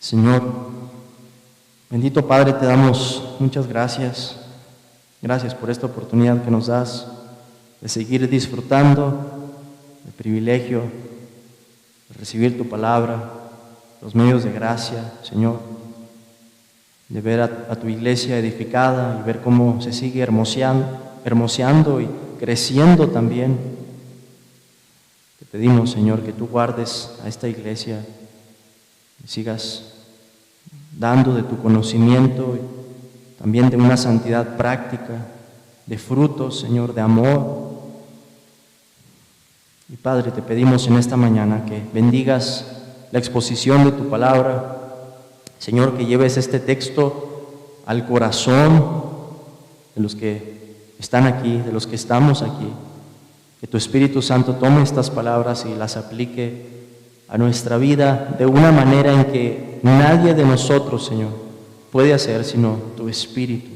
Señor, bendito Padre, te damos muchas gracias. Gracias por esta oportunidad que nos das de seguir disfrutando del privilegio de recibir tu palabra, los medios de gracia, Señor, de ver a tu iglesia edificada y ver cómo se sigue hermoseando y creciendo también. Te pedimos, Señor, que tú guardes a esta iglesia y sigas dando de tu conocimiento y también de una santidad práctica, de frutos, Señor, de amor. Y Padre, te pedimos en esta mañana que bendigas la exposición de tu palabra. Señor, que lleves este texto al corazón de los que están aquí, de los que estamos aquí. Que tu Espíritu Santo tome estas palabras y las aplique a nuestra vida de una manera en que nadie de nosotros, Señor, puede hacer sino tu Espíritu.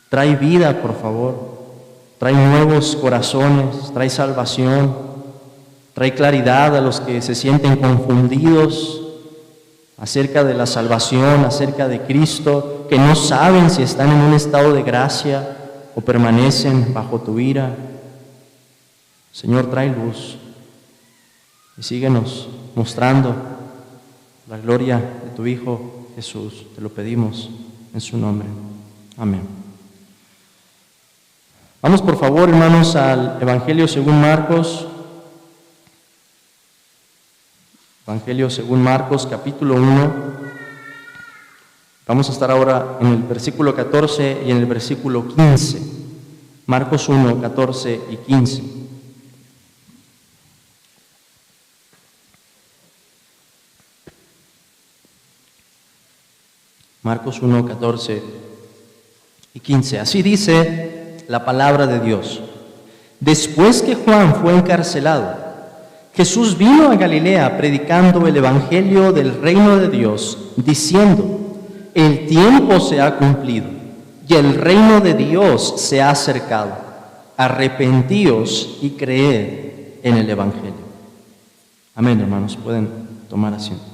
Trae vida, por favor. Trae nuevos corazones, trae salvación, trae claridad a los que se sienten confundidos acerca de la salvación, acerca de Cristo, que no saben si están en un estado de gracia o permanecen bajo tu ira. Señor, trae luz y síguenos mostrando la gloria de tu Hijo Jesús. Te lo pedimos en su nombre. Amén. Vamos por favor, hermanos, al Evangelio según Marcos. Evangelio según Marcos, capítulo 1. Vamos a estar ahora en el versículo 14 y en el versículo 15. Marcos 1, 14 y 15. Marcos 1, 14 y 15. Así dice la palabra de Dios. Después que Juan fue encarcelado, Jesús vino a Galilea predicando el evangelio del reino de Dios, diciendo: el tiempo se ha cumplido y el reino de Dios se ha acercado. Arrepentíos y creed en el evangelio. Amén, hermanos. Pueden tomar asiento.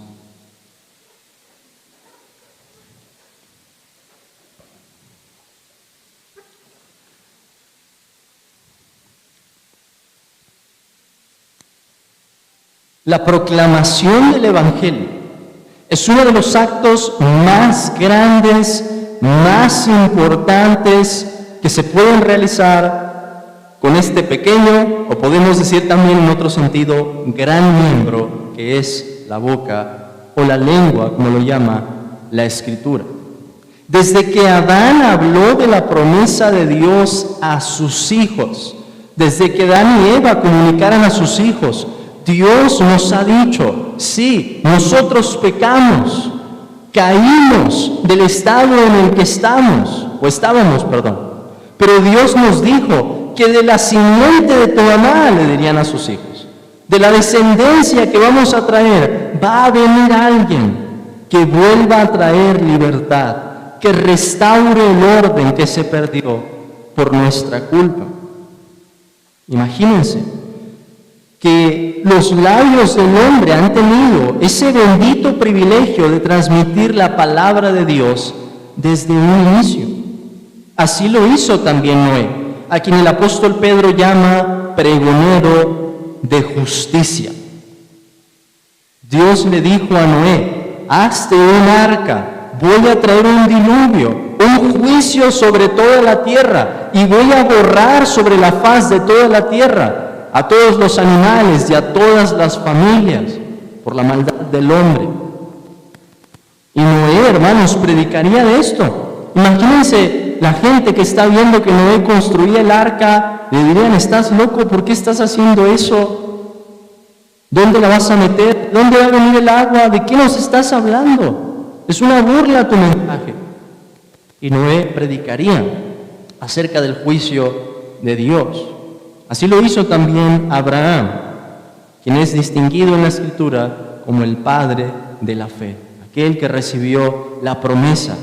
La proclamación del Evangelio es uno de los actos más grandes, más importantes que se pueden realizar con este pequeño, o podemos decir también en otro sentido, gran miembro, que es la boca o la lengua, como lo llama la Escritura. Desde que Adán habló de la promesa de Dios a sus hijos, desde que Adán y Eva comunicaran a sus hijos, Dios nos ha dicho: sí, nosotros pecamos, caímos del estado en el que estábamos, pero Dios nos dijo que de la simiente de tu mamá, le dirían a sus hijos, de la descendencia que vamos a traer, va a venir alguien que vuelva a traer libertad, que restaure el orden que se perdió por nuestra culpa. Imagínense que los labios del hombre han tenido ese bendito privilegio de transmitir la palabra de Dios desde un inicio. Así lo hizo también Noé, a quien el apóstol Pedro llama pregonero de justicia. Dios le dijo a Noé: hazte un arca, voy a traer un diluvio, un juicio sobre toda la tierra, y voy a borrar sobre la faz de toda la tierra a todos los animales y a todas las familias por la maldad del hombre. Y Noé, hermanos, predicaría de esto. Imagínense la gente que está viendo que Noé construía el arca, le dirían: ¿estás loco? ¿Por qué estás haciendo eso? ¿Dónde la vas a meter? ¿Dónde va a venir el agua? ¿De qué nos estás hablando? Es una burla tu mensaje. Y Noé predicaría acerca del juicio de Dios. Así lo hizo también Abraham, quien es distinguido en la Escritura como el padre de la fe, aquel que recibió la promesa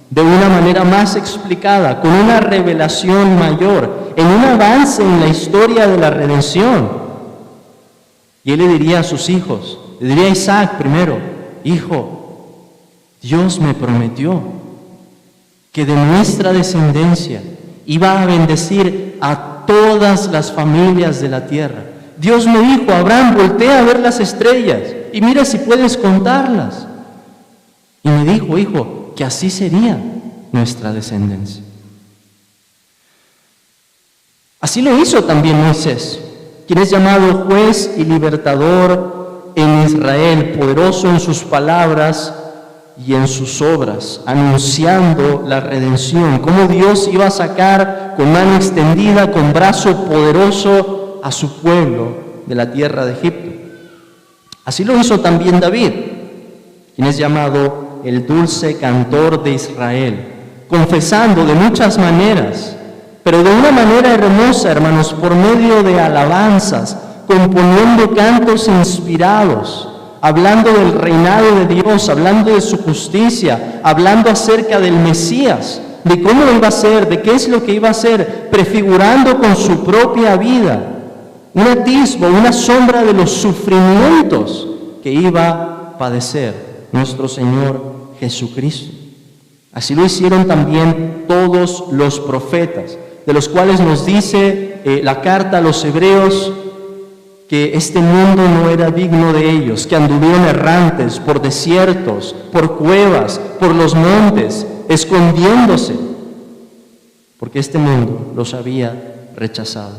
de una manera más explicada, con una revelación mayor, en un avance en la historia de la redención. Y él le diría a sus hijos, le diría a Isaac primero: hijo, Dios me prometió que de nuestra descendencia iba a bendecir a todas las familias de la tierra. Dios me dijo: Abraham, voltea a ver las estrellas y mira si puedes contarlas. Y me dijo: hijo, que así sería nuestra descendencia. Así lo hizo también Moisés, quien es llamado juez y libertador en Israel, poderoso en sus palabras y en sus obras, anunciando la redención, cómo Dios iba a sacar con mano extendida, con brazo poderoso a su pueblo de la tierra de Egipto. Así lo hizo también David, quien es llamado el dulce cantor de Israel, confesando de muchas maneras, pero de una manera hermosa, hermanos, por medio de alabanzas, componiendo cantos inspirados, hablando del reinado de Dios, hablando de su justicia, hablando acerca del Mesías, de cómo iba a ser, de qué es lo que iba a hacer, prefigurando con su propia vida un atisbo, una sombra de los sufrimientos que iba a padecer nuestro Señor Jesucristo. Así lo hicieron también todos los profetas, de los cuales nos dice la carta a los hebreos que este mundo no era digno de ellos, que anduvieron errantes por desiertos, por cuevas, por los montes, escondiéndose, porque este mundo los había rechazado.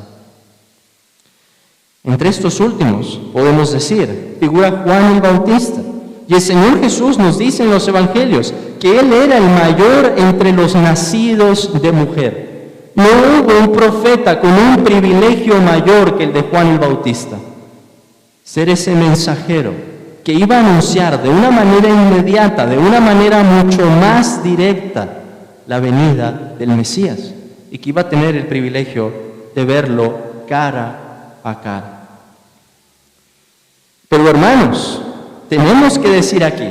Entre estos últimos, podemos decir, figura Juan el Bautista. Y el Señor Jesús nos dice en los evangelios que Él era el mayor entre los nacidos de mujer. No hubo un profeta con un privilegio mayor que el de Juan el Bautista. Ser ese mensajero que iba a anunciar de una manera inmediata, de una manera mucho más directa, la venida del Mesías, y que iba a tener el privilegio de verlo cara a cara. Pero hermanos, tenemos que decir aquí,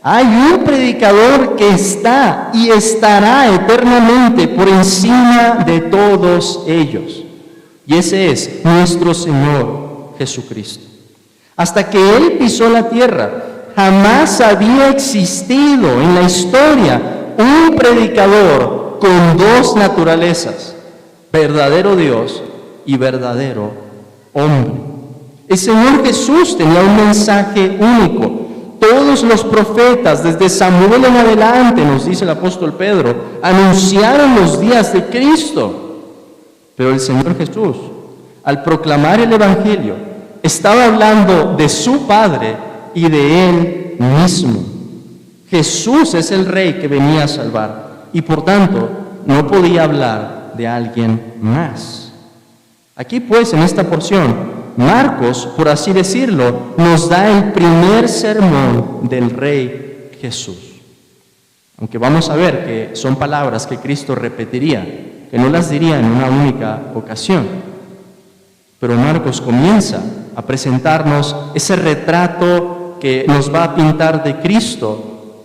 hay un predicador que está y estará eternamente por encima de todos ellos, y ese es nuestro Señor Jesucristo. Hasta que Él pisó la tierra, jamás había existido en la historia un predicador con dos naturalezas, verdadero Dios y verdadero hombre. El Señor Jesús tenía un mensaje único. Todos los profetas, desde Samuel en adelante, nos dice el apóstol Pedro, anunciaron los días de Cristo. Pero el Señor Jesús, al proclamar el Evangelio, estaba hablando de su Padre y de Él mismo. Jesús es el Rey que venía a salvar y por tanto no podía hablar de alguien más. Aquí pues, en esta porción, Marcos, por así decirlo, nos da el primer sermón del Rey Jesús. Aunque vamos a ver que son palabras que Cristo repetiría, que no las diría en una única ocasión. Pero Marcos comienza a presentarnos ese retrato que nos va a pintar de Cristo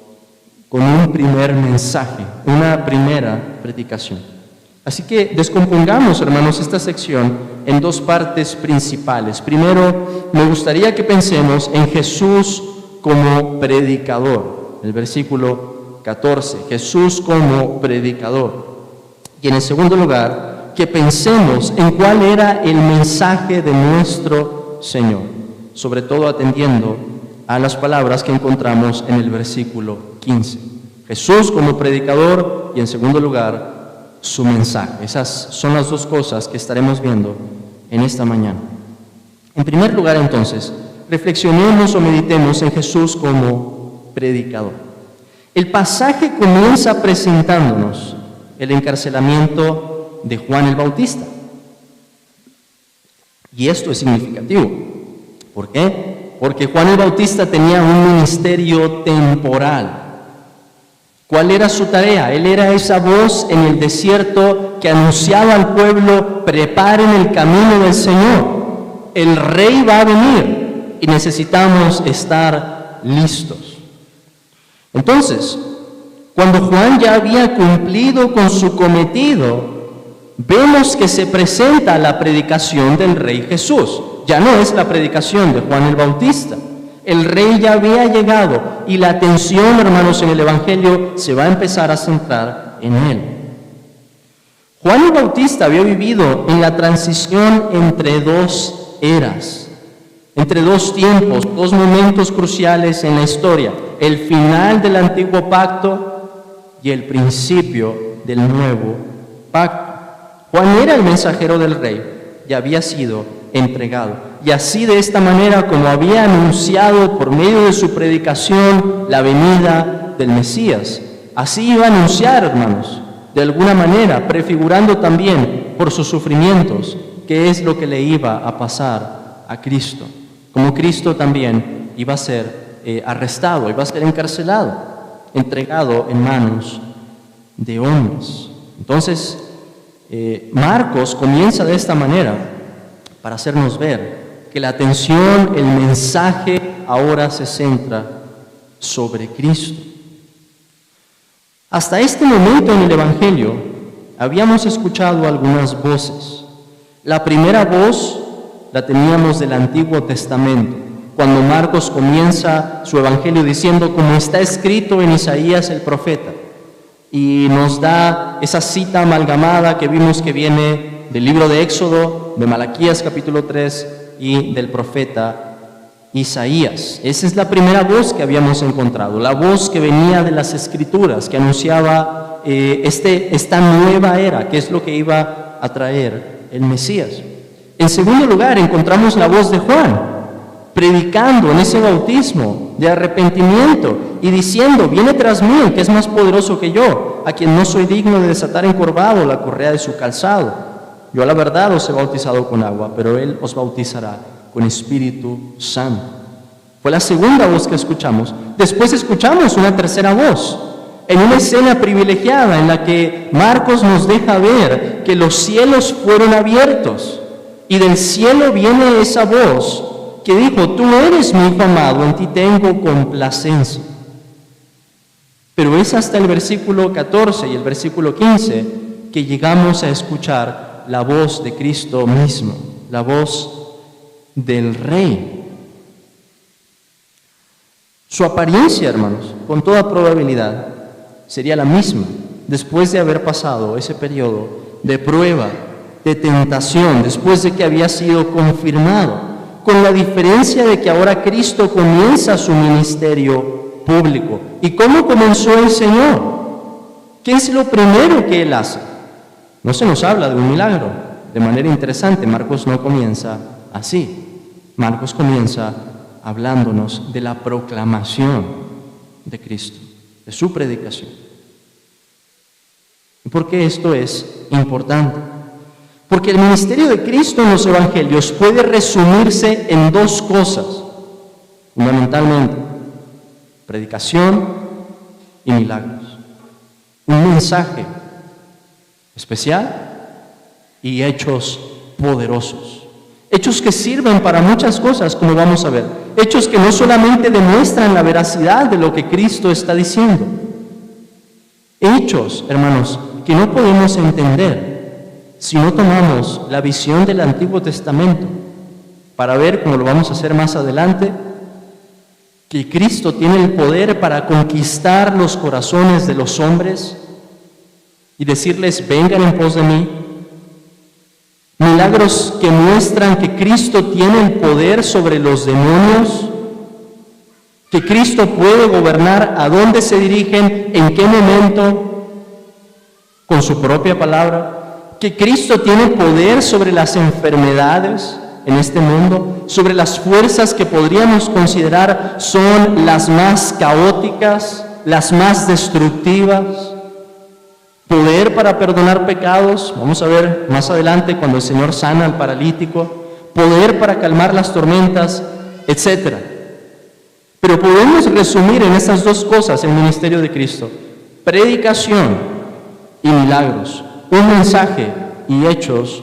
con un primer mensaje, una primera predicación. Así que descompongamos, hermanos, esta sección en dos partes principales. Primero, me gustaría que pensemos en Jesús como predicador. El versículo 14, Jesús como predicador. Y en el segundo lugar, que pensemos en cuál era el mensaje de nuestro Señor, sobre todo atendiendo a las palabras que encontramos en el versículo 15. Jesús como predicador y en segundo lugar, su mensaje. Esas son las dos cosas que estaremos viendo en esta mañana. En primer lugar, entonces, reflexionemos o meditemos en Jesús como predicador. El pasaje comienza presentándonos el encarcelamiento de Juan el Bautista. Y esto es significativo. ¿Por qué? Porque Juan el Bautista tenía un ministerio temporal. ¿Cuál era su tarea? Él era esa voz en el desierto que anunciaba al pueblo: preparen el camino del Señor. El Rey va a venir y necesitamos estar listos. Entonces, cuando Juan ya había cumplido con su cometido, vemos que se presenta la predicación del Rey Jesús. Ya no es la predicación de Juan el Bautista. El rey ya había llegado y la atención, hermanos, en el Evangelio se va a empezar a centrar en él. Juan el Bautista había vivido en la transición entre dos eras, entre dos tiempos, dos momentos cruciales en la historia: el final del antiguo pacto y el principio del nuevo pacto. Juan era el mensajero del rey y había sido entregado. Y así, de esta manera, como había anunciado por medio de su predicación la venida del Mesías, así iba a anunciar, hermanos, de alguna manera, prefigurando también por sus sufrimientos qué es lo que le iba a pasar a Cristo. Como Cristo también iba a ser arrestado, iba a ser encarcelado, entregado en manos de hombres. Entonces, Marcos comienza de esta manera para hacernos ver que la atención, el mensaje ahora se centra sobre Cristo. Hasta este momento en el Evangelio habíamos escuchado algunas voces. La primera voz la teníamos del Antiguo Testamento, cuando Marcos comienza su Evangelio diciendo, como está escrito en Isaías el profeta, y nos da esa cita amalgamada que vimos que viene del libro de Éxodo, de Malaquías capítulo 3 y del profeta Isaías. Esa es la primera voz que habíamos encontrado, la voz que venía de las Escrituras, que anunciaba esta nueva era, que es lo que iba a traer el Mesías. En segundo lugar, encontramos la voz de Juan, predicando en ese bautismo de arrepentimiento y diciendo, viene tras mí el que es más poderoso que yo, a quien no soy digno de desatar encorvado la correa de su calzado. Yo a la verdad os he bautizado con agua, pero él os bautizará con Espíritu Santo. Fue la segunda voz que escuchamos. Después escuchamos una tercera voz, en una escena privilegiada en la que Marcos nos deja ver que los cielos fueron abiertos y del cielo viene esa voz que dijo, tú eres mi hijo amado, en ti tengo complacencia. Pero es hasta el versículo 14 y el versículo 15 que llegamos a escuchar la voz de Cristo mismo, la voz del Rey. Su apariencia, hermanos, con toda probabilidad, sería la misma después de haber pasado ese periodo de prueba, de tentación, después de que había sido confirmado, con la diferencia de que ahora Cristo comienza su ministerio público. ¿Y cómo comenzó el Señor? ¿Qué es lo primero que Él hace? No se nos habla de un milagro. De manera interesante, Marcos no comienza así. Marcos comienza hablándonos de la proclamación de Cristo, de su predicación. ¿Y por qué esto es importante? Porque el ministerio de Cristo en los evangelios puede resumirse en dos cosas, fundamentalmente: predicación y milagros. Un mensaje especial y hechos poderosos. Hechos que sirven para muchas cosas, como vamos a ver. Hechos que no solamente demuestran la veracidad de lo que Cristo está diciendo. Hechos, hermanos, que no podemos entender si no tomamos la visión del Antiguo Testamento para ver, como lo vamos a hacer más adelante, que Cristo tiene el poder para conquistar los corazones de los hombres y decirles, vengan en pos de mí. Milagros que muestran que Cristo tiene el poder sobre los demonios, que Cristo puede gobernar a dónde se dirigen, en qué momento, con su propia palabra, que Cristo tiene poder sobre las enfermedades en este mundo, sobre las fuerzas que podríamos considerar son las más caóticas, las más destructivas. Poder para perdonar pecados, vamos a ver más adelante cuando el Señor sana al paralítico, poder para calmar las tormentas, etc. Pero podemos resumir en estas dos cosas el ministerio de Cristo: predicación y milagros, un mensaje y hechos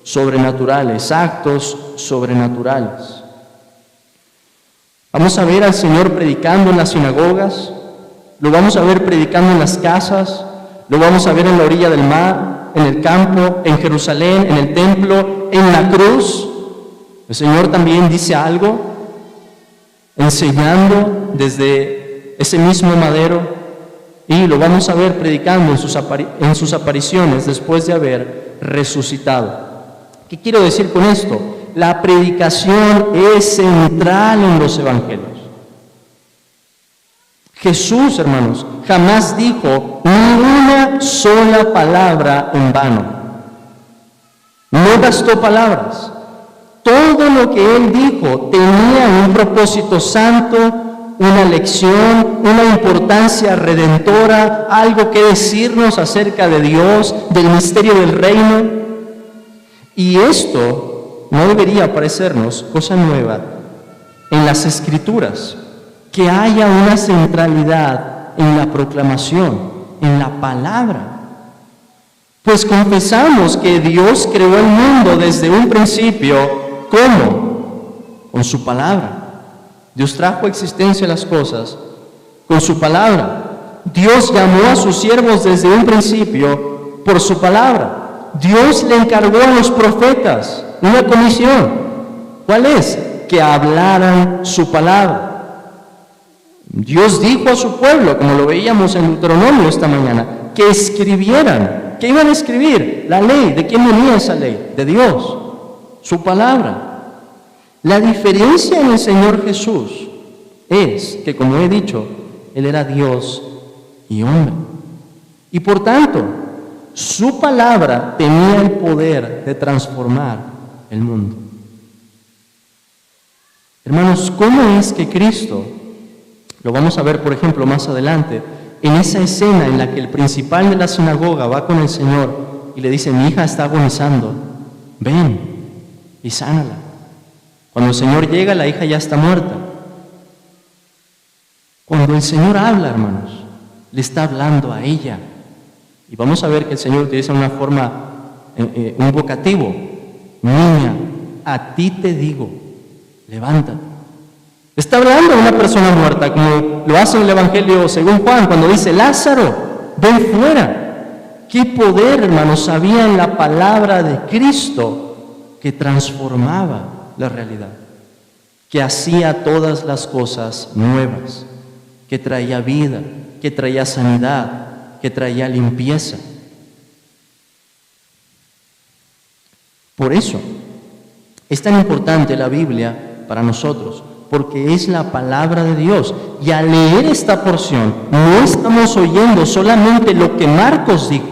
sobrenaturales, actos sobrenaturales. Vamos a ver al Señor predicando en las sinagogas, lo vamos a ver predicando en las casas, lo vamos a ver en la orilla del mar, en el campo, en Jerusalén, en el templo, en la cruz. El Señor también dice algo. enseñando desde ese mismo madero, y lo vamos a ver predicando en sus apariciones después de haber resucitado. ¿Qué quiero decir con esto? La predicación es central en los evangelios. Jesús, hermanos, jamás dijo ni una sola palabra en vano. No gastó palabras. Todo lo que Él dijo tenía un propósito santo, una lección, una importancia redentora, algo que decirnos acerca de Dios, del misterio del reino. Y esto no debería parecernos cosa nueva en las Escrituras, que haya una centralidad en la proclamación, en la palabra. Pues confesamos que Dios creó el mundo desde un principio. ¿Cómo? Con su palabra. Dios trajo a existencia las cosas con su palabra. Dios llamó a sus siervos desde un principio por su palabra. Dios le encargó a los profetas una comisión. ¿Cuál es? Que hablaran su palabra. Dios dijo a su pueblo, como lo veíamos en Deuteronomio esta mañana, que escribieran. ¿Qué iban a escribir? La ley. ¿De quién venía esa ley? De Dios. Su palabra. La diferencia en el Señor Jesús es que, como he dicho, Él era Dios y hombre. Y por tanto, su palabra tenía el poder de transformar el mundo. Hermanos, ¿cómo es que Cristo, lo vamos a ver por ejemplo más adelante, en esa escena en la que el principal de la sinagoga va con el Señor y le dice: mi hija está agonizando, ven y sánala. Cuando el Señor llega, la hija ya está muerta. Cuando el Señor habla, hermanos, le está hablando a ella. Y vamos a ver que el Señor utiliza una forma, un vocativo: niña, a ti te digo, levántate. Está hablando a una persona muerta, como lo hace en el Evangelio según Juan, cuando dice: Lázaro, ven fuera. ¿Qué poder, hermanos, había en la palabra de Cristo que transformaba la realidad, que hacía todas las cosas nuevas, que traía vida, que traía sanidad, que traía limpieza? Por eso es tan importante la Biblia para nosotros, porque es la palabra de Dios. Y al leer esta porción, no estamos oyendo solamente lo que Marcos dijo,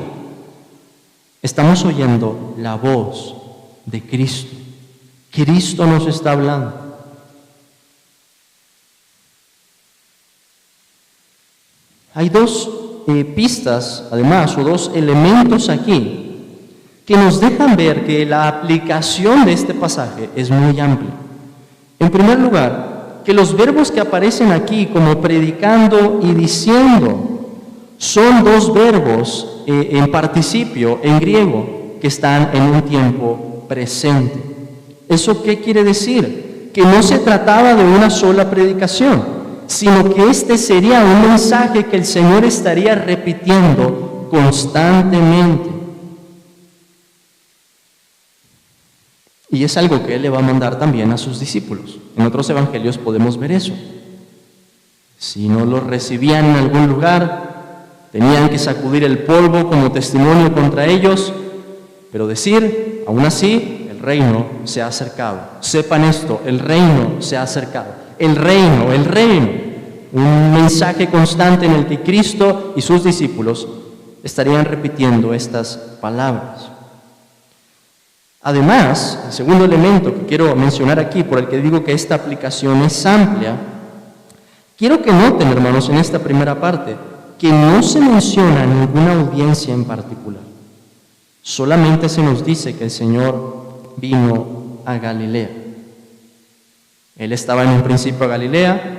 estamos oyendo la voz de Cristo. Cristo nos está hablando. Hay dos pistas, además, o dos elementos aquí que nos dejan ver que la aplicación de este pasaje es muy amplia. En primer lugar, que los verbos que aparecen aquí como predicando y diciendo son dos verbos en participio en griego que están en un tiempo presente. ¿Eso qué quiere decir? Que no se trataba de una sola predicación, sino que este sería un mensaje que el Señor estaría repitiendo constantemente. Y es algo que Él le va a mandar también a sus discípulos. En otros evangelios podemos ver eso. Si no los recibían en algún lugar, tenían que sacudir el polvo como testimonio contra ellos, pero decir, aún así, el reino se ha acercado. Sepan esto, el reino se ha acercado. El reino. Un mensaje constante en el que Cristo y sus discípulos estarían repitiendo estas palabras. Además, el segundo elemento que quiero mencionar aquí, por el que digo que esta aplicación es amplia, quiero que noten, hermanos, en esta primera parte, que no se menciona ninguna audiencia en particular. Solamente se nos dice que el Señor vino a Galilea. Él estaba en un principio a Galilea,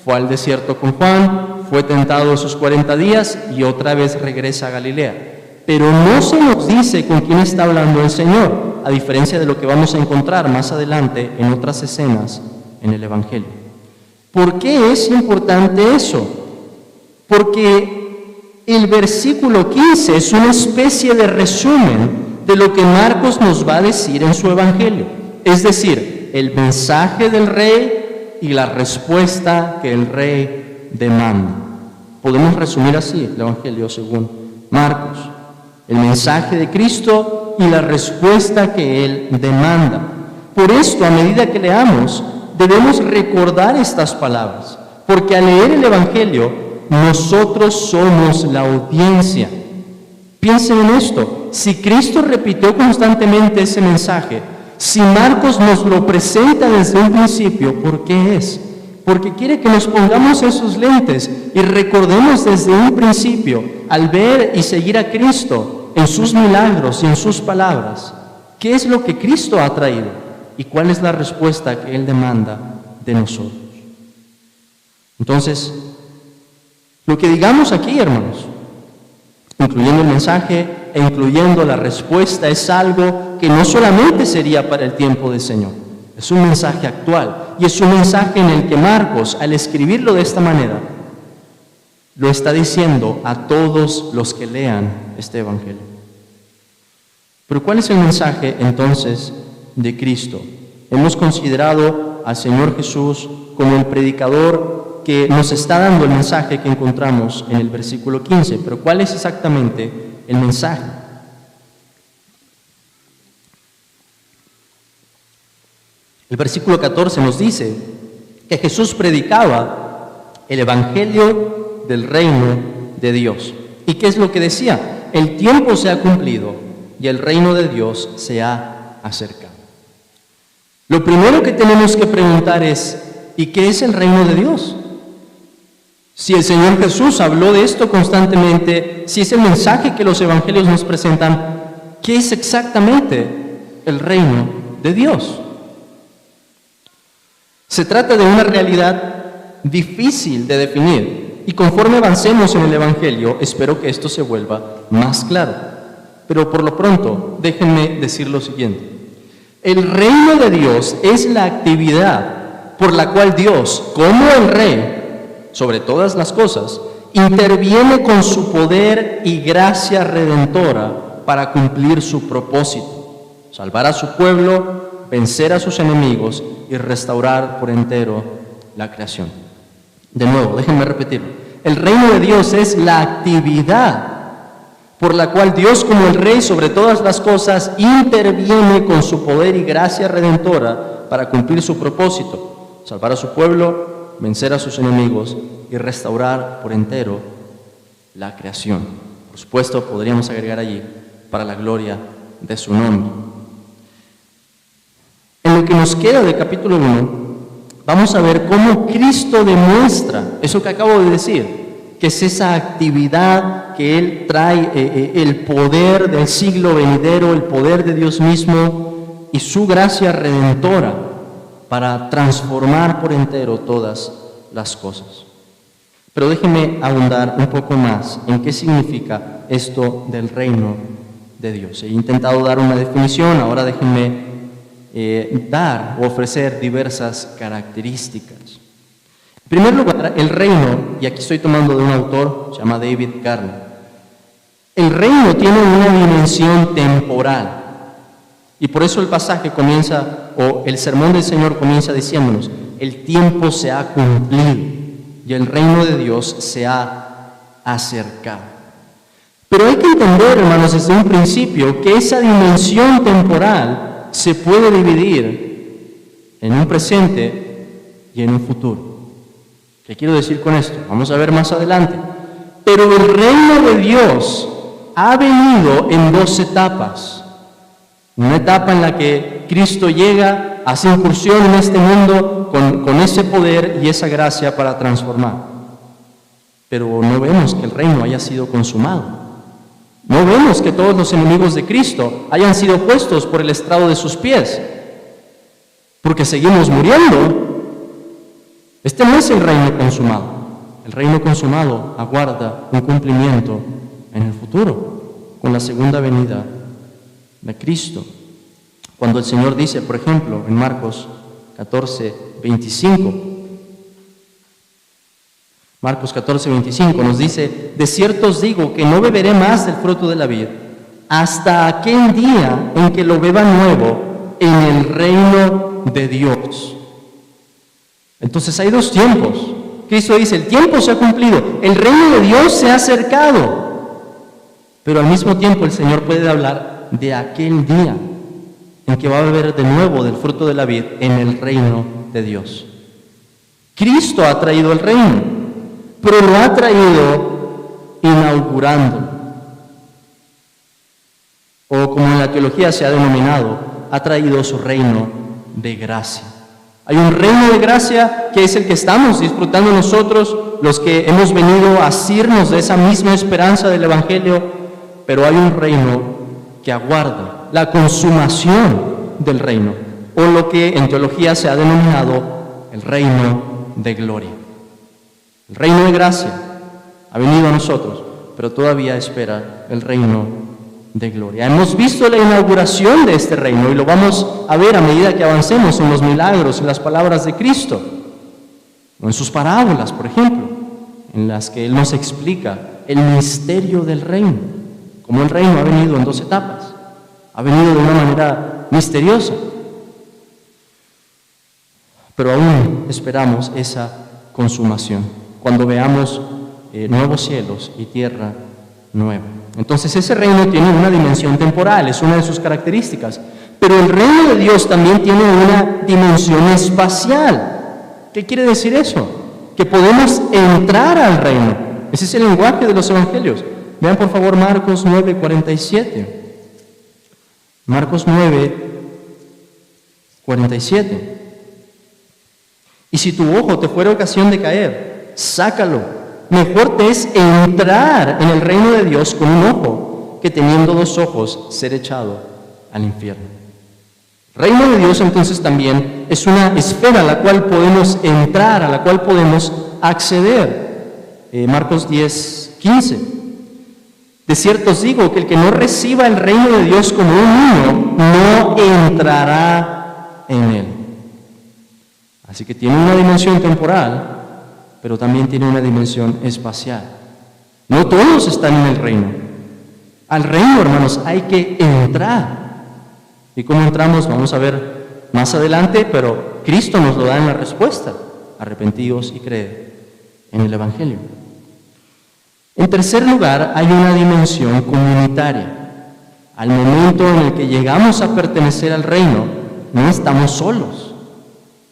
fue al desierto con Juan, fue tentado esos 40 días y otra vez regresa a Galilea. Pero no se nos dice con quién está hablando el Señor, a diferencia de lo que vamos a encontrar más adelante en otras escenas en el Evangelio. ¿Por qué es importante eso? Porque el versículo 15 es una especie de resumen de lo que Marcos nos va a decir en su Evangelio. Es decir, el mensaje del Rey, y la respuesta que el Rey demanda. Podemos resumir así el Evangelio según Marcos: el mensaje de Cristo y la respuesta que Él demanda. Por esto, a medida que leamos, debemos recordar estas palabras, porque al leer el Evangelio, nosotros somos la audiencia. Piensen en esto: si Cristo repitió constantemente ese mensaje, si Marcos nos lo presenta desde un principio, ¿por qué es? Porque quiere que nos pongamos esos lentes y recordemos desde un principio, al ver y seguir a Cristo en sus milagros y en sus palabras, qué es lo que Cristo ha traído y cuál es la respuesta que Él demanda de nosotros. Entonces, lo que digamos aquí, hermanos, incluyendo el mensaje e incluyendo la respuesta, es algo que no solamente sería para el tiempo del Señor, es un mensaje actual y es un mensaje en el que Marcos, al escribirlo de esta manera, lo está diciendo a todos los que lean este Evangelio. Pero ¿cuál es el mensaje entonces de Cristo? Hemos considerado al Señor Jesús como el predicador que nos está dando el mensaje que encontramos en el versículo 15. Pero ¿cuál es exactamente el mensaje? El versículo 14 nos dice que Jesús predicaba el Evangelio del reino de Dios. ¿Y qué es lo que decía? El tiempo se ha cumplido y el reino de Dios se ha acercado. Lo primero que tenemos que preguntar es: ¿y qué es el reino de Dios? Si el Señor Jesús habló de esto constantemente, si es el mensaje que los evangelios nos presentan, ¿qué es exactamente el reino de Dios? Se trata de una realidad difícil de definir, y conforme avancemos en el Evangelio, espero que esto se vuelva más claro. Pero por lo pronto, déjenme decir lo siguiente: el reino de Dios es la actividad por la cual Dios, como el Rey sobre todas las cosas, interviene con su poder y gracia redentora para cumplir su propósito: salvar a su pueblo, vencer a sus enemigos y restaurar por entero la creación. De nuevo, déjenme repetirlo: el reino de Dios es la actividad por la cual Dios, como el Rey sobre todas las cosas, interviene con su poder y gracia redentora para cumplir su propósito: salvar a su pueblo, vencer a sus enemigos y restaurar por entero la creación. Por supuesto, podríamos agregar allí: para la gloria de su nombre. En lo que nos queda del capítulo 1, vamos a ver cómo Cristo demuestra eso que acabo de decir, que es esa actividad que Él trae, el poder del siglo venidero, el poder de Dios mismo y su gracia redentora para transformar por entero todas las cosas. Pero déjenme ahondar un poco más en qué significa esto del reino de Dios. He intentado dar una definición, ahora déjenme dar o ofrecer diversas características. En primer lugar, el reino, y aquí estoy tomando de un autor, se llama David Garland. El reino tiene una dimensión temporal, y por eso el pasaje comienza, o el sermón del Señor comienza diciéndonos: el tiempo se ha cumplido y el reino de Dios se ha acercado. Pero hay que entender, hermanos, desde un principio, que esa dimensión temporal se puede dividir en un presente y en un futuro. ¿Qué quiero decir con esto? Vamos a ver más adelante. Pero el reino de Dios ha venido en dos etapas. Una etapa en la que Cristo llega, hace incursión en este mundo con ese poder y esa gracia para transformar. Pero no vemos que el reino haya sido consumado. No vemos que todos los enemigos de Cristo hayan sido puestos por el estrado de sus pies, porque seguimos muriendo. Este no es el reino consumado. El reino consumado aguarda un cumplimiento en el futuro, con la segunda venida de Cristo. Cuando el Señor dice, por ejemplo, en Marcos 14:25, Marcos 14:25 nos dice: de cierto os digo que no beberé más del fruto de la vid hasta aquel día en que lo beba nuevo en el reino de Dios. Entonces hay dos tiempos. Cristo dice, el tiempo se ha cumplido, el reino de Dios se ha acercado. Pero al mismo tiempo el Señor puede hablar de aquel día en que va a beber de nuevo del fruto de la vid en el reino de Dios. Cristo ha traído el reino, pero lo ha traído inaugurando. O como en la teología se ha denominado, ha traído su reino de gracia. Hay un reino de gracia que es el que estamos disfrutando nosotros, los que hemos venido a asirnos de esa misma esperanza del Evangelio, pero hay un reino que aguarda la consumación del reino, o lo que en teología se ha denominado el reino de gloria. El reino de gracia ha venido a nosotros, pero todavía espera el reino de gloria. Hemos visto la inauguración de este reino y lo vamos a ver a medida que avancemos en los milagros, en las palabras de Cristo, o en sus parábolas, por ejemplo, en las que Él nos explica el misterio del reino, como el reino ha venido en dos etapas, ha venido de una manera misteriosa, pero aún esperamos esa consumación, cuando veamos nuevos cielos y tierra nueva. Entonces ese reino tiene una dimensión temporal, es una de sus características, pero el reino de Dios también tiene una dimensión espacial. ¿Qué quiere decir eso? Que podemos entrar al reino. Ese es el lenguaje de los evangelios. Vean por favor Marcos 9:47. Marcos 9:47. Y si tu ojo te fuera ocasión de caer, sácalo. Mejor te es entrar en el reino de Dios con un ojo, que teniendo dos ojos ser echado al infierno. El reino de Dios entonces también es una esfera a la cual podemos entrar, a la cual podemos acceder. Marcos 10:15. De cierto os digo que el que no reciba el reino de Dios como un niño, no entrará en él. Así que tiene una dimensión temporal, pero también tiene una dimensión espacial. No todos están en el reino. Al reino, hermanos, hay que entrar. ¿Y cómo entramos? Vamos a ver más adelante, pero Cristo nos lo da en la respuesta. Arrepentíos y creed en el Evangelio. En tercer lugar, hay una dimensión comunitaria. Al momento en el que llegamos a pertenecer al reino, no estamos solos.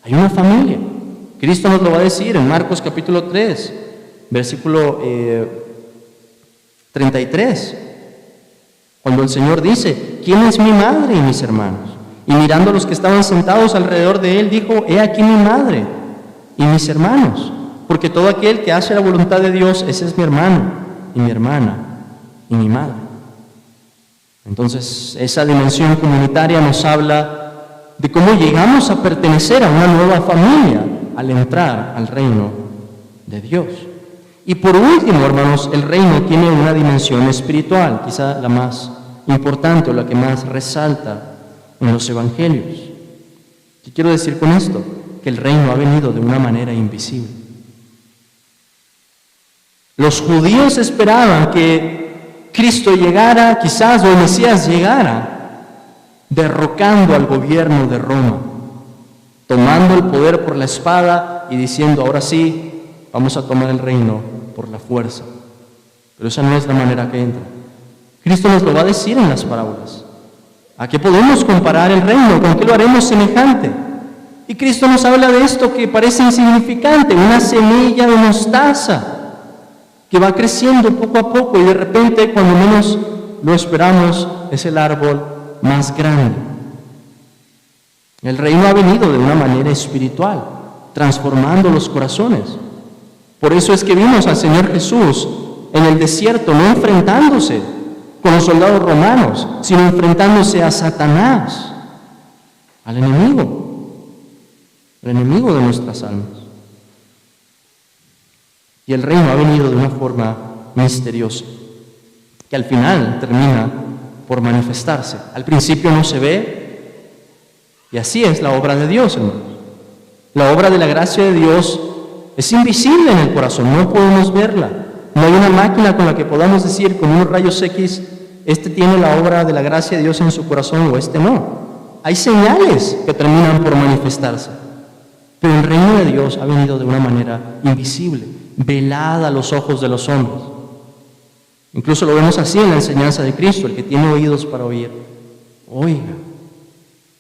Hay una familia. Cristo nos lo va a decir en Marcos capítulo 3, versículo 33, cuando el Señor dice, ¿quién es mi madre y mis hermanos? Y mirando a los que estaban sentados alrededor de Él, dijo, he aquí mi madre y mis hermanos, porque todo aquel que hace la voluntad de Dios, ese es mi hermano y mi hermana y mi madre. Entonces, esa dimensión comunitaria nos habla de cómo llegamos a pertenecer a una nueva familia al entrar al reino de Dios. Y por último, hermanos, el reino tiene una dimensión espiritual, quizá la más importante o la que más resalta en los evangelios. ¿Qué quiero decir con esto? Que el reino ha venido de una manera invisible. Los judíos esperaban que Cristo llegara, quizás, o el Mesías llegara, derrocando al gobierno de Roma, tomando el poder por la espada y diciendo, ahora sí, vamos a tomar el reino por la fuerza. Pero esa no es la manera que entra. Cristo nos lo va a decir en las parábolas. ¿A qué podemos comparar el reino? ¿Con qué lo haremos semejante? Y Cristo nos habla de esto que parece insignificante, una semilla de mostaza que va creciendo poco a poco y de repente, cuando menos lo esperamos, es el árbol más grande. El reino ha venido de una manera espiritual, transformando los corazones. Por eso es que vimos al Señor Jesús en el desierto, no enfrentándose con los soldados romanos, sino enfrentándose a Satanás, al enemigo, el enemigo de nuestras almas. Y el reino ha venido de una forma misteriosa, que al final termina por manifestarse. Al principio no se ve, y así es la obra de Dios, hermanos. La obra de la gracia de Dios es invisible en el corazón, no podemos verla. No hay una máquina con la que podamos decir con unos rayos X, este tiene la obra de la gracia de Dios en su corazón o este no. Hay señales que terminan por manifestarse. Pero el reino de Dios ha venido de una manera invisible, velada a los ojos de los hombres. Incluso lo vemos así en la enseñanza de Cristo: el que tiene oídos para oír, oiga.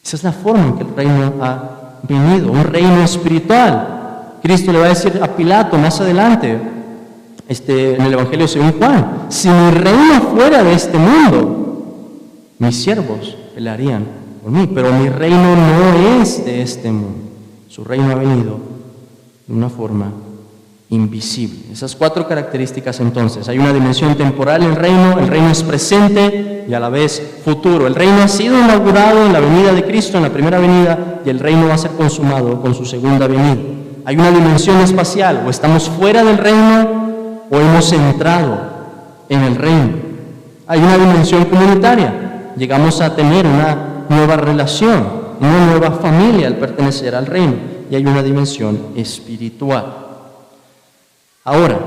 Esa es la forma en que el reino ha venido, un reino espiritual. Cristo le va a decir a Pilato más adelante, en el Evangelio según Juan: si mi reino fuera de este mundo, mis siervos pelearían por mí, pero mi reino no es de este mundo. Su reino ha venido de una forma invisible. Esas 4 características entonces. Hay una dimensión temporal en el reino es presente y a la vez futuro. El reino ha sido inaugurado en la venida de Cristo, en la primera venida, y el reino va a ser consumado con su segunda venida. Hay una dimensión espacial: o estamos fuera del reino o hemos entrado en el reino. Hay una dimensión comunitaria: llegamos a tener una nueva relación, una nueva familia al pertenecer al reino. Y hay una dimensión espiritual. Ahora,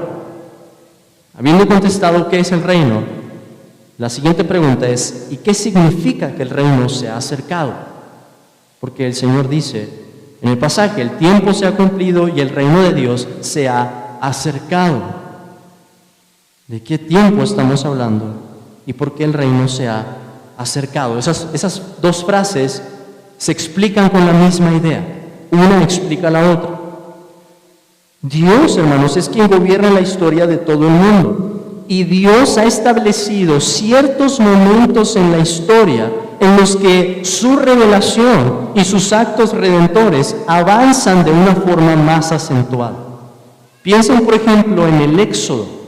habiendo contestado qué es el reino, la siguiente pregunta es: ¿y qué significa que el reino se ha acercado? Porque el Señor dice en el pasaje: el tiempo se ha cumplido y el reino de Dios se ha acercado. ¿De qué tiempo estamos hablando? ¿Y por qué el reino se ha acercado? Esas 2 frases se explican con la misma idea. Una explica la otra. Dios, hermanos, es quien gobierna la historia de todo el mundo. Y Dios ha establecido ciertos momentos en la historia en los que su revelación y sus actos redentores avanzan de una forma más acentuada. Piensen, por ejemplo, en el Éxodo.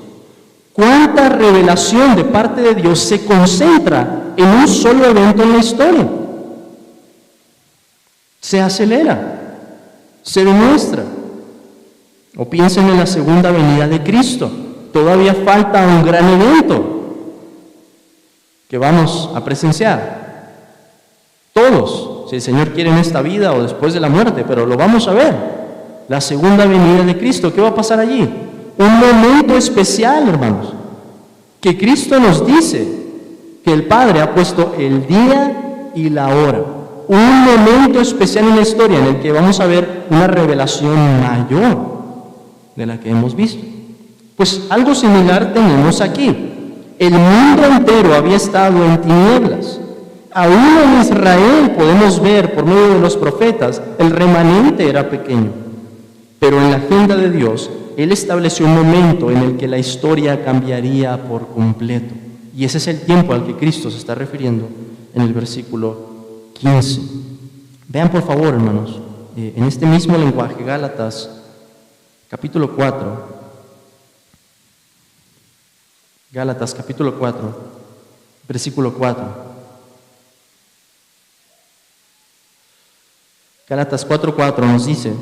¿Cuánta revelación de parte de Dios se concentra en un solo evento en la historia? Se acelera, se demuestra. O piensen en la segunda venida de Cristo. Todavía falta un gran evento que vamos a presenciar. Todos, si el Señor quiere, en esta vida o después de la muerte, pero lo vamos a ver. La segunda venida de Cristo. ¿Qué va a pasar allí? Un momento especial, hermanos, que Cristo nos dice que el Padre ha puesto el día y la hora. Un momento especial en la historia en el que vamos a ver una revelación mayor de la que hemos visto. Pues algo similar tenemos aquí. El mundo entero había estado en tinieblas. Aún en Israel podemos ver por medio de los profetas, el remanente era pequeño. Pero en la agenda de Dios, Él estableció un momento en el que la historia cambiaría por completo. Y ese es el tiempo al que Cristo se está refiriendo en el versículo 15. Vean por favor, hermanos, en este mismo lenguaje, Gálatas capítulo 4. Gálatas capítulo 4, versículo 4. Gálatas 4:4 nos dice: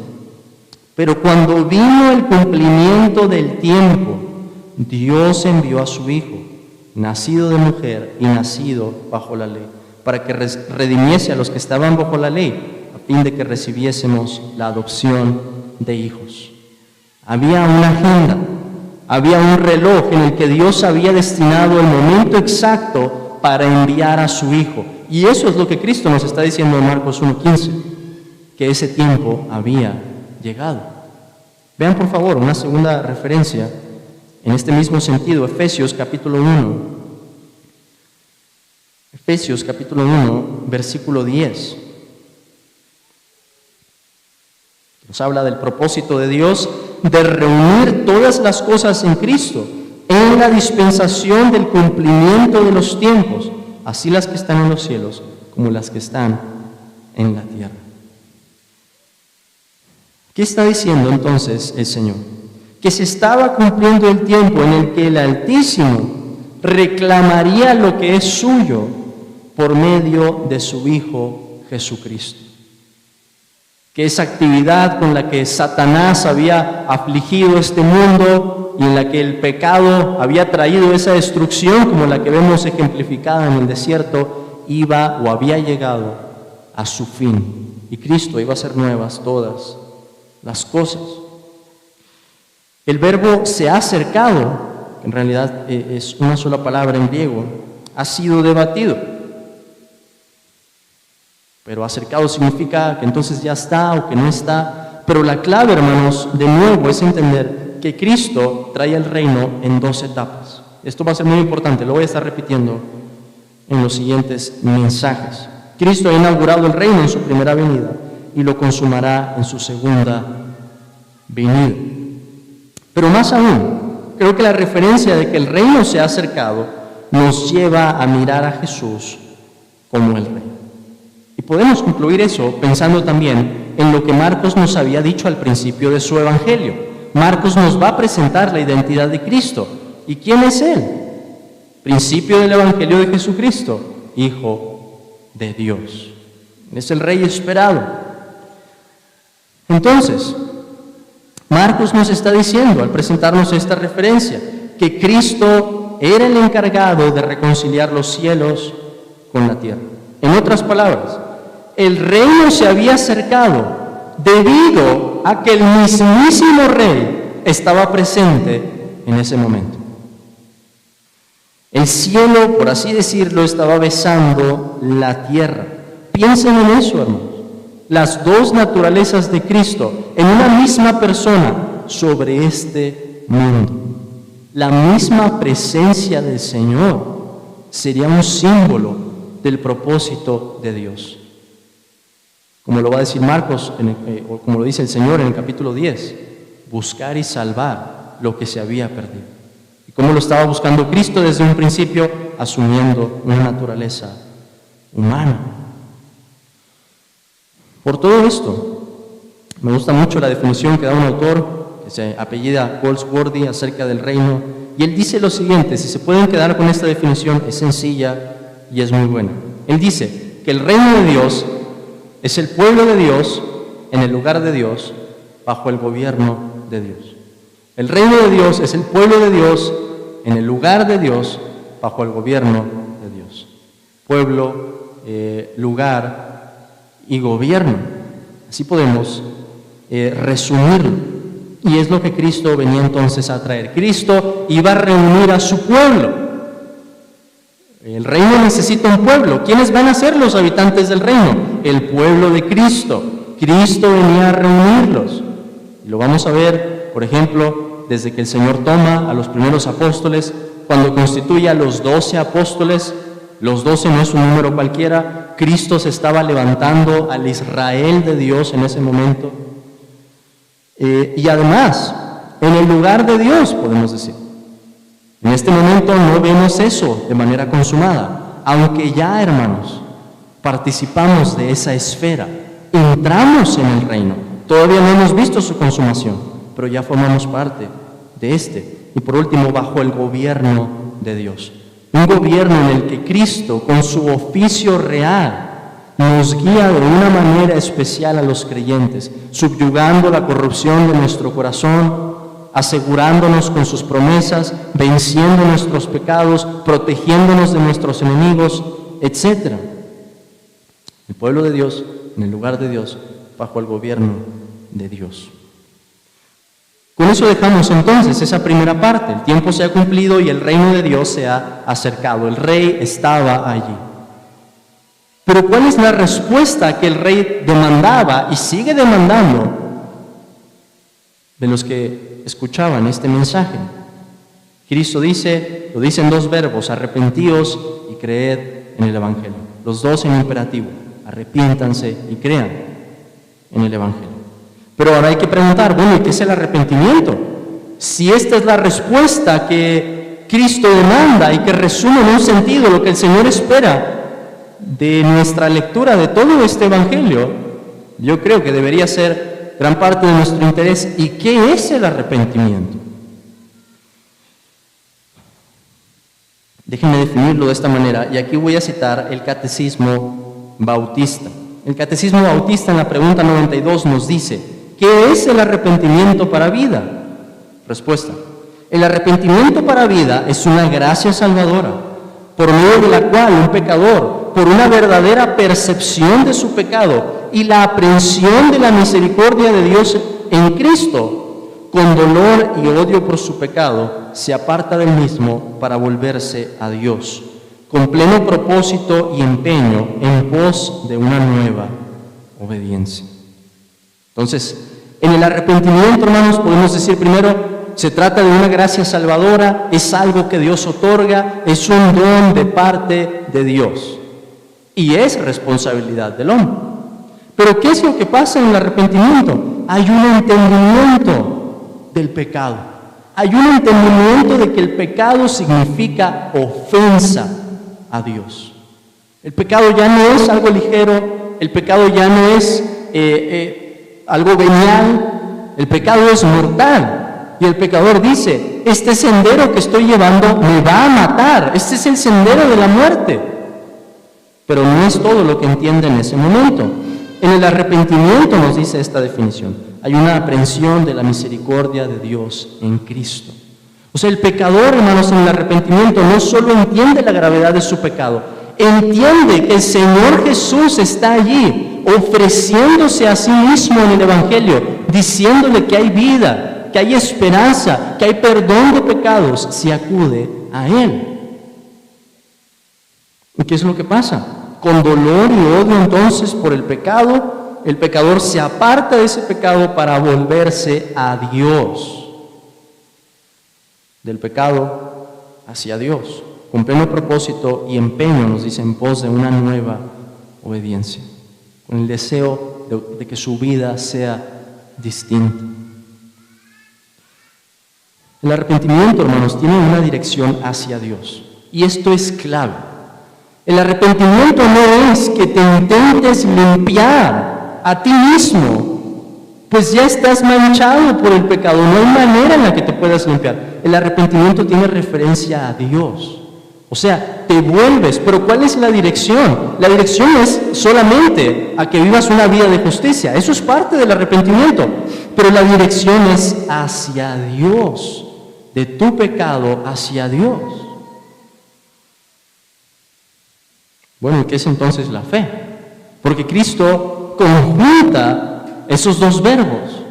pero cuando vino el cumplimiento del tiempo, Dios envió a su Hijo, nacido de mujer y nacido bajo la ley, para que redimiese a los que estaban bajo la ley, a fin de que recibiésemos la adopción de hijos. Había una agenda, había un reloj en el que Dios había destinado el momento exacto para enviar a su Hijo. Y eso es lo que Cristo nos está diciendo en Marcos 1:15, que ese tiempo había llegado. Vean por favor una segunda referencia en este mismo sentido, Efesios capítulo 1. Efesios capítulo 1, versículo 10. Nos habla del propósito de Dios de reunir todas las cosas en Cristo, en la dispensación del cumplimiento de los tiempos, así las que están en los cielos como las que están en la tierra. ¿Qué está diciendo entonces el Señor? Que se estaba cumpliendo el tiempo en el que el Altísimo reclamaría lo que es suyo por medio de su Hijo Jesucristo. Que esa actividad con la que Satanás había afligido este mundo y en la que el pecado había traído esa destrucción, como la que vemos ejemplificada en el desierto, iba o había llegado a su fin. Y Cristo iba a hacer nuevas todas las cosas. El verbo se ha acercado, que en realidad es una sola palabra en griego, ha sido debatido. Pero acercado significa que entonces ya está o que no está. Pero la clave, hermanos, de nuevo es entender que Cristo trae el reino en 2 etapas. Esto va a ser muy importante, lo voy a estar repitiendo en los siguientes mensajes. Cristo ha inaugurado el reino en su primera venida y lo consumará en su segunda venida. Pero más aún, creo que la referencia de que el reino se ha acercado nos lleva a mirar a Jesús como el Rey. Y podemos concluir eso pensando también en lo que Marcos nos había dicho al principio de su evangelio. Marcos nos va a presentar la identidad de Cristo. ¿Y quién es Él? Principio del evangelio de Jesucristo, Hijo de Dios. Es el Rey esperado. Entonces, Marcos nos está diciendo al presentarnos esta referencia que Cristo era el encargado de reconciliar los cielos con la tierra. En otras palabras, el reino se había acercado debido a que el mismísimo Rey estaba presente en ese momento. El cielo, por así decirlo, estaba besando la tierra. Piensen en eso, hermanos. Las dos naturalezas de Cristo en una misma persona sobre este mundo. La misma presencia del Señor sería un símbolo del propósito de Dios. Como lo va a decir Marcos, o como lo dice el Señor en el capítulo 10, buscar y salvar lo que se había perdido. Y cómo lo estaba buscando Cristo desde un principio, asumiendo una naturaleza humana. Por todo esto, me gusta mucho la definición que da un autor, que se apellida Goldsworthy, acerca del reino, y él dice lo siguiente, si se pueden quedar con esta definición, es sencilla y es muy buena. Él dice que el reino de Dios es el pueblo de Dios en el lugar de Dios, bajo el gobierno de Dios. El reino de Dios es el pueblo de Dios en el lugar de Dios, bajo el gobierno de Dios. Pueblo, lugar y gobierno. Así podemos resumirlo. Y es lo que Cristo venía entonces a traer. Cristo iba a reunir a su pueblo. El reino necesita un pueblo. ¿Quiénes van a ser los habitantes del reino? El pueblo de Cristo. Cristo venía a reunirlos. Y lo vamos a ver, por ejemplo, desde que el Señor toma a los primeros apóstoles, cuando constituye a los 12 apóstoles. Los 12 no es un número cualquiera. Cristo se estaba levantando al Israel de Dios en ese momento. Y además, en el lugar de Dios, podemos decir. En este momento no vemos eso de manera consumada, aunque ya, hermanos, participamos de esa esfera, entramos en el reino. Todavía no hemos visto su consumación, pero ya formamos parte de este. Y por último, bajo el gobierno de Dios. Un gobierno en el que Cristo, con su oficio real, nos guía de una manera especial a los creyentes, subyugando la corrupción de nuestro corazón, asegurándonos con sus promesas, venciendo nuestros pecados, protegiéndonos de nuestros enemigos, etc. El pueblo de Dios, en el lugar de Dios, bajo el gobierno de Dios. Con eso dejamos entonces esa primera parte. El tiempo se ha cumplido y el reino de Dios se ha acercado. El rey estaba allí. Pero ¿cuál es la respuesta que el rey demandaba y sigue demandando de los que escuchaban este mensaje? Cristo dice, lo dice en 2 verbos, arrepentíos y creed en el Evangelio. Los dos en imperativo, arrepiéntanse y crean en el Evangelio. Pero ahora hay que preguntar, bueno, ¿y qué es el arrepentimiento? Si esta es la respuesta que Cristo demanda y que resume en un sentido lo que el Señor espera de nuestra lectura de todo este Evangelio, yo creo que debería ser gran parte de nuestro interés. ¿Y qué es el arrepentimiento? Déjenme definirlo de esta manera, y aquí voy a citar el Catecismo Bautista. El Catecismo Bautista en la pregunta 92 nos dice, ¿qué es el arrepentimiento para vida? Respuesta, el arrepentimiento para vida es una gracia salvadora, por medio de la cual un pecador, por una verdadera percepción de su pecado y la aprehensión de la misericordia de Dios en Cristo, con dolor y odio por su pecado, se aparta del mismo para volverse a Dios, con pleno propósito y empeño en pos de una nueva obediencia. Entonces, En el arrepentimiento, hermanos, podemos decir primero, se trata de una gracia salvadora, es algo que Dios otorga, es un don de parte de Dios y es responsabilidad del hombre. Pero ¿qué es lo que pasa en el arrepentimiento? Hay un entendimiento del pecado, hay un entendimiento de que el pecado significa ofensa a Dios. El pecado ya no es algo ligero, el pecado ya no es algo venial, el pecado es mortal. Y el pecador dice, este sendero que estoy llevando me va a matar, este es el sendero de la muerte. Pero no es todo lo que entiende en ese momento. En el arrepentimiento nos dice esta definición, hay una aprehensión de la misericordia de Dios en Cristo. O sea, el pecador, hermanos, en el arrepentimiento no solo entiende la gravedad de su pecado, entiende que el Señor Jesús está allí, ofreciéndose a sí mismo en el Evangelio, diciéndole que hay vida, que hay esperanza, que hay perdón de pecados si acude a Él. ¿Y qué es lo que pasa? Con dolor y odio entonces por el pecado, el pecador se aparta de ese pecado para volverse a Dios. Del pecado hacia Dios, con pleno propósito y empeño, nos dice, en pos de una nueva obediencia, con el deseo de que su vida sea distinta. El arrepentimiento, hermanos, tiene una dirección hacia Dios, y esto es clave. El arrepentimiento no es que te intentes limpiar a ti mismo, pues ya estás manchado por el pecado, no hay manera en la que te puedas limpiar. El arrepentimiento tiene referencia a Dios, o sea, te vuelves. Pero ¿cuál es la dirección? La dirección es solamente a que vivas una vida de justicia, eso es parte del arrepentimiento, pero la dirección es hacia Dios, de tu pecado hacia Dios. Bueno, ¿y qué es entonces la fe? Porque Cristo conjunta esos dos verbos,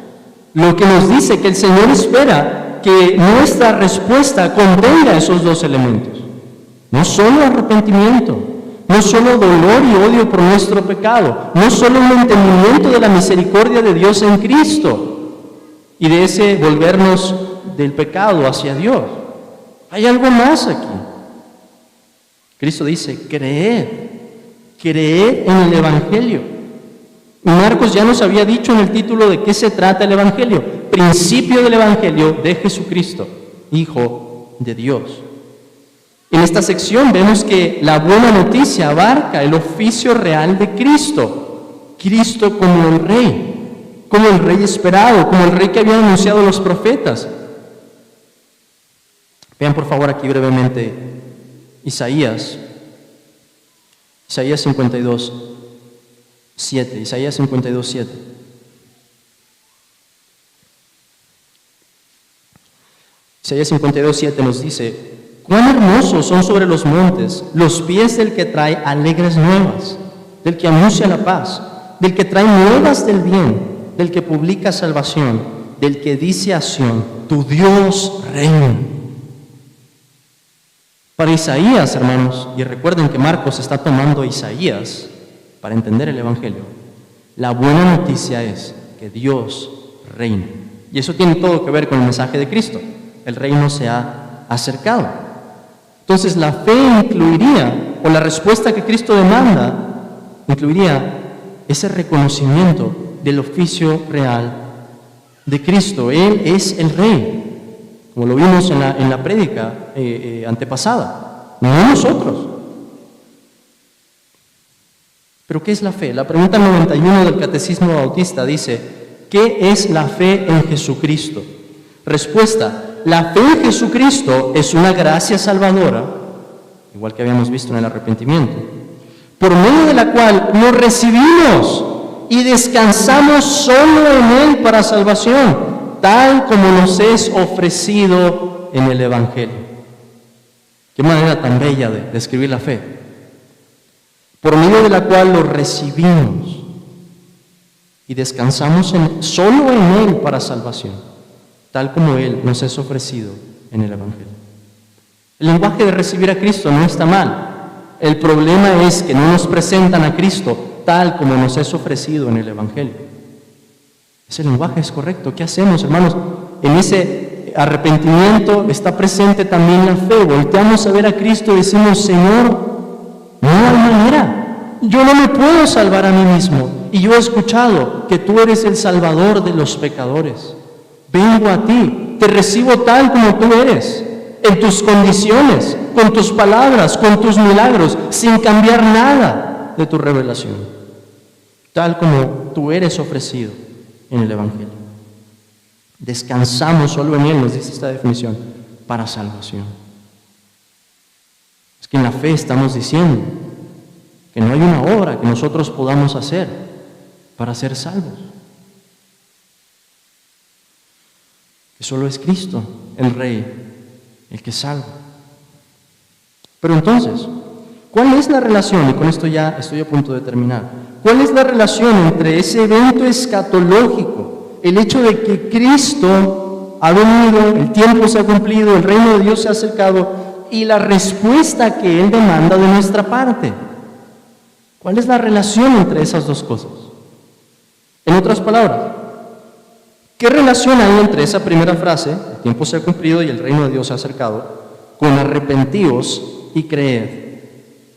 lo que nos dice que el Señor espera que nuestra respuesta contenga esos dos elementos. No solo arrepentimiento, no solo dolor y odio por nuestro pecado, no solo un entendimiento de la misericordia de Dios en Cristo y de ese volvernos del pecado hacia Dios. Hay algo más aquí. Cristo dice, creed en el Evangelio. Y Marcos ya nos había dicho en el título de qué se trata el Evangelio. Principio del Evangelio de Jesucristo, Hijo de Dios. En esta sección vemos que la buena noticia abarca el oficio real de Cristo. Cristo como el Rey esperado, como el Rey que habían anunciado los profetas. Vean por favor aquí brevemente Isaías 52, 7. Isaías 52, 7. Isaías 52, 7 nos dice, cuán hermosos son sobre los montes los pies del que trae alegres nuevas, del que anuncia la paz, del que trae nuevas del bien, del que publica salvación, del que dice a Sión, tu Dios reina. Para Isaías, hermanos, y recuerden que Marcos está tomando a Isaías para entender el Evangelio, la buena noticia es que Dios reina. Y eso tiene todo que ver con el mensaje de Cristo. El reino se ha acercado. Entonces la fe incluiría, o la respuesta que Cristo demanda, incluiría ese reconocimiento del oficio real de Cristo. Él es el Rey, como lo vimos en la prédica antepasada, no nosotros. ¿Pero qué es la fe? La pregunta 91 del Catecismo Bautista dice, ¿qué es la fe en Jesucristo? Respuesta, la fe en Jesucristo es una gracia salvadora, igual que habíamos visto en el arrepentimiento, por medio de la cual nos recibimos y descansamos solo en Él para salvación, tal como nos es ofrecido en el Evangelio. Qué manera tan bella de describir la fe. Por medio de la cual lo recibimos y descansamos solo en Él para salvación, tal como Él nos es ofrecido en el Evangelio. El lenguaje de recibir a Cristo no está mal. El problema es que no nos presentan a Cristo tal como nos es ofrecido en el Evangelio. Ese lenguaje es correcto. ¿Qué hacemos, hermanos? En ese arrepentimiento está presente también la fe. Volteamos a ver a Cristo y decimos, Señor, no hay manera. Yo no me puedo salvar a mí mismo. Y yo he escuchado que tú eres el Salvador de los pecadores. Vengo a ti, te recibo tal como tú eres, en tus condiciones, con tus palabras, con tus milagros, sin cambiar nada de tu revelación, tal como tú eres ofrecido en el Evangelio. Descansamos solo en Él, nos dice esta definición, para salvación. Es que en la fe estamos diciendo que no hay una obra que nosotros podamos hacer para ser salvos. Que solo es Cristo, el Rey, el que salva. Pero entonces, ¿cuál es la relación? Y con esto ya estoy a punto de terminar. ¿Cuál es la relación entre ese evento escatológico, el hecho de que Cristo ha venido, el tiempo se ha cumplido, el reino de Dios se ha acercado, y la respuesta que Él demanda de nuestra parte? ¿Cuál es la relación entre esas dos cosas? En otras palabras, ¿qué relación hay entre esa primera frase, el tiempo se ha cumplido y el reino de Dios se ha acercado, con arrepentíos y creed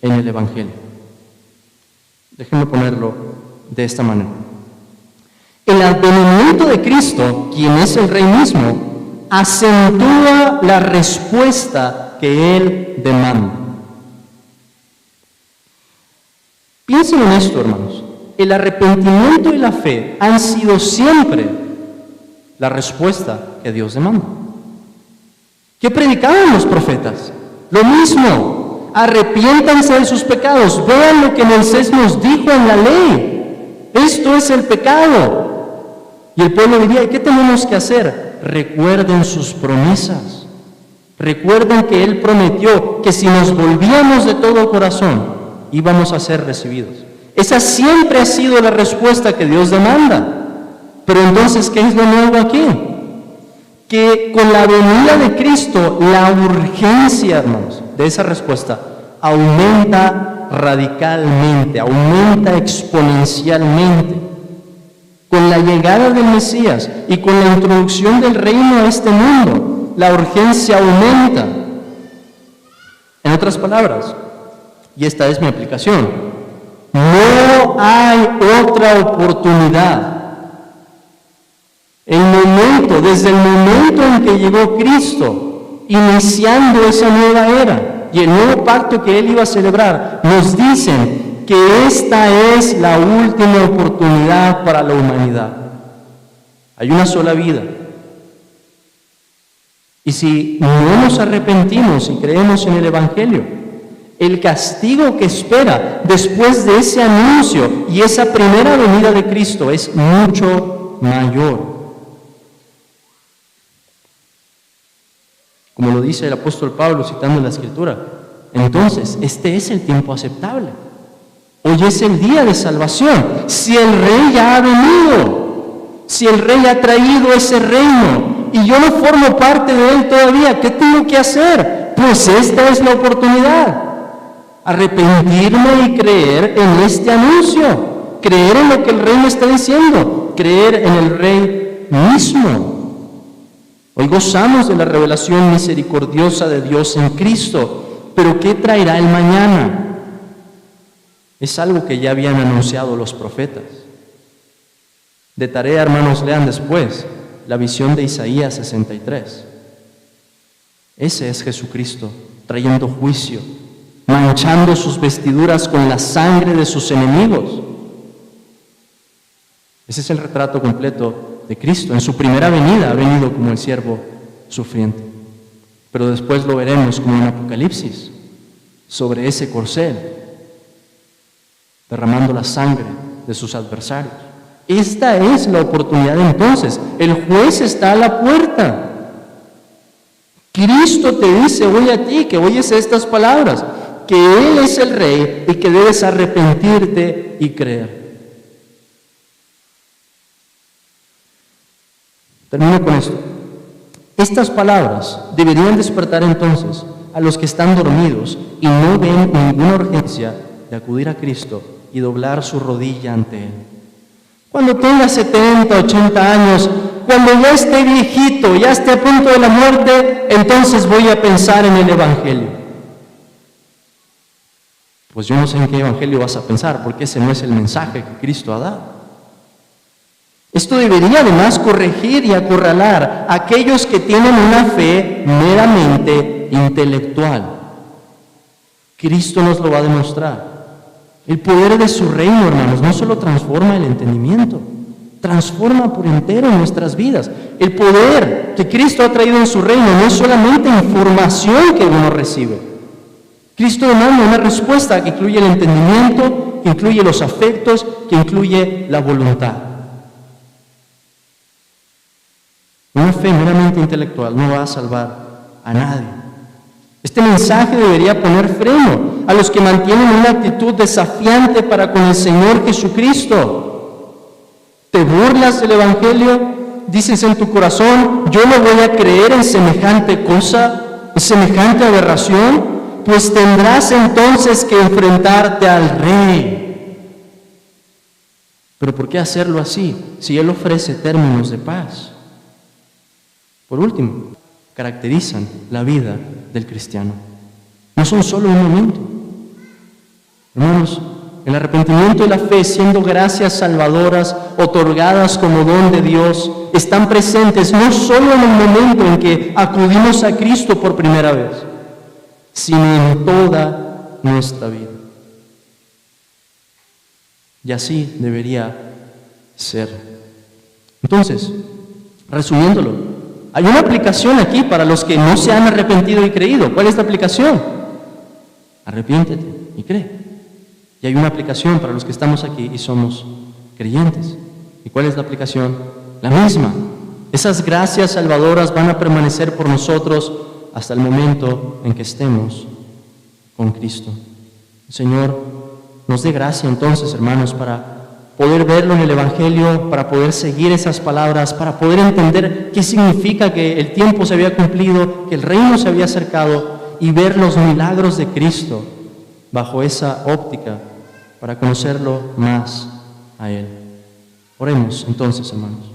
en el Evangelio? Déjenme ponerlo de esta manera. El advenimiento de Cristo, quien es el Rey mismo, acentúa la respuesta que Él demanda. Piensen en esto, hermanos. El arrepentimiento y la fe han sido siempre la respuesta que Dios demanda. ¿Qué predicaban los profetas? Lo mismo. Arrepiéntanse de sus pecados. Vean lo que Moisés nos dijo en la ley. Esto es el pecado. Y el pueblo diría, ¿y qué tenemos que hacer? Recuerden sus promesas. Recuerden que Él prometió que si nos volvíamos de todo corazón, íbamos a ser recibidos. Esa siempre ha sido la respuesta que Dios demanda. Pero entonces, ¿qué es lo nuevo aquí? Que con la venida de Cristo, la urgencia, hermanos, de esa respuesta aumenta radicalmente, aumenta exponencialmente. Con la llegada del Mesías y con la introducción del reino a este mundo, la urgencia aumenta. En otras palabras, y esta es mi aplicación, no hay otra oportunidad. Desde el momento en que llegó Cristo, iniciando esa nueva era y el nuevo pacto que Él iba a celebrar, nos dicen que esta es la última oportunidad para la humanidad. Hay una sola vida. Y si no nos arrepentimos y creemos en el Evangelio, el castigo que espera después de ese anuncio y esa primera venida de Cristo es mucho mayor. Como lo dice el apóstol Pablo citando la Escritura, entonces este es el tiempo aceptable. Hoy es el día de salvación. Si el Rey ya ha venido, si el Rey ha traído ese reino y yo no formo parte de él todavía, ¿qué tengo que hacer? Pues esta es la oportunidad. Arrepentirme y creer en este anuncio, creer en lo que el Rey me está diciendo, creer en el Rey mismo. Hoy gozamos de la revelación misericordiosa de Dios en Cristo, pero ¿qué traerá el mañana? Es algo que ya habían anunciado los profetas. De tarea, hermanos, lean después la visión de Isaías 63. Ese es Jesucristo trayendo juicio, manchando sus vestiduras con la sangre de sus enemigos. Ese es el retrato completo de Cristo. En su primera venida ha venido como el siervo sufriente, pero después lo veremos como en Apocalipsis, sobre ese corcel, derramando la sangre de sus adversarios. Esta es la oportunidad entonces. El juez está a la puerta. Cristo te dice hoy a ti, que oyes estas palabras, que Él es el Rey y que debes arrepentirte y creer. Termino con esto. Estas palabras deberían despertar entonces a los que están dormidos y no ven ninguna urgencia de acudir a Cristo y doblar su rodilla ante Él. Cuando tenga 70, 80 años, cuando ya esté viejito, ya esté a punto de la muerte, entonces voy a pensar en el Evangelio. Pues yo no sé en qué Evangelio vas a pensar, porque ese no es el mensaje que Cristo ha dado. Esto debería además corregir y acorralar a aquellos que tienen una fe meramente intelectual. Cristo nos lo va a demostrar. El poder de su reino, hermanos, no solo transforma el entendimiento, transforma por entero nuestras vidas. El poder que Cristo ha traído en su reino no es solamente información que uno recibe. Cristo demanda una respuesta que incluye el entendimiento, que incluye los afectos, que incluye la voluntad. Una fe meramente intelectual no va a salvar a nadie. Este mensaje debería poner freno a los que mantienen una actitud desafiante para con el Señor Jesucristo. ¿Te burlas del Evangelio? Dices en tu corazón, yo no voy a creer en semejante cosa, en semejante aberración, pues tendrás entonces que enfrentarte al Rey. Pero ¿por qué hacerlo así, si Él ofrece términos de paz? Por último, caracterizan la vida del cristiano. No son solo un momento. Hermanos, el arrepentimiento y la fe, siendo gracias salvadoras otorgadas como don de Dios, están presentes no solo en el momento en que acudimos a Cristo por primera vez, sino en toda nuestra vida. Y así debería ser. Entonces, resumiéndolo, hay una aplicación aquí para los que no se han arrepentido y creído. ¿Cuál es la aplicación? Arrepiéntete y cree. Y hay una aplicación para los que estamos aquí y somos creyentes. ¿Y cuál es la aplicación? La misma. Esas gracias salvadoras van a permanecer por nosotros hasta el momento en que estemos con Cristo. El Señor nos dé gracia entonces, hermanos, para poder verlo en el Evangelio, para poder seguir esas palabras, para poder entender qué significa que el tiempo se había cumplido, que el reino se había acercado, y ver los milagros de Cristo bajo esa óptica, para conocerlo más a Él. Oremos entonces, hermanos.